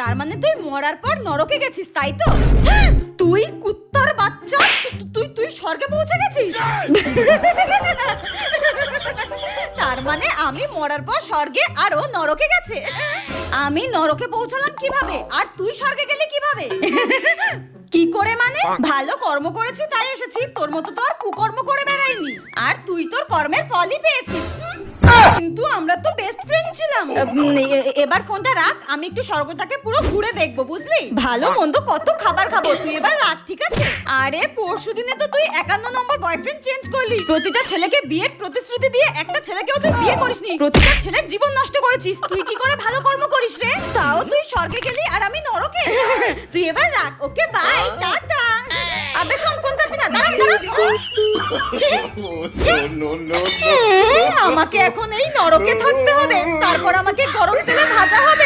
তার মানে তুই মরার পর নরকে গেছিস, তাই তো? তুই কুত্তার বাচ্চা, তুই তুই স্বর্গে পৌঁছে গেছিস? তার মানে আমি মরার পর স্বর্গে আর ও নরকে গেছে। আমি নরকে পৌঁছালাম কিভাবে আর তুই স্বর্গে গেলি কিভাবে? কি করে মানে? ভালো কর্ম করেছি তাই এসেছি, তোর মতো তো আর কুকর্ম করে বেড়াইনি। আর তুই তোর কর্মের ফলই পেয়েছিস। কিন্তু আমরা তো বেস্ট ফ্রেন্ড ছিলাম। এবার ফোনটা রাখ, আমি একটু স্বর্গটাকে পুরো ঘুরে দেখবো, বুঝলি? ভালো মন্দ কত খাবার খাবো, তুই এবার রাখ, ঠিক আছে? আরে পরশুদিনে তো তুই 51 নম্বর বয়ফ্রেন্ড চেঞ্জ করলি। প্রতিটা ছেলেকে বিয়ের প্রতিশ্রুতি দিয়ে একটা ছেলেকেও তুই বিয়ে করিসনি। প্রতিটা ছেলের জীবন নষ্ট করেছিস। তুই কি করে ভালো কর্ম করিস রে? তাও তুই স্বর্গে গেলি আর আমি নরকে। তুই এবার রাখ, ওকে বাই, টাটা। আবে শোন, ফোন কাটবি না, দাঁড়া দাঁড়া। আমাকে এখন এই নরকে থাকতে হবে, তারপর আমাকে গরম তেলে ভাজা হবে।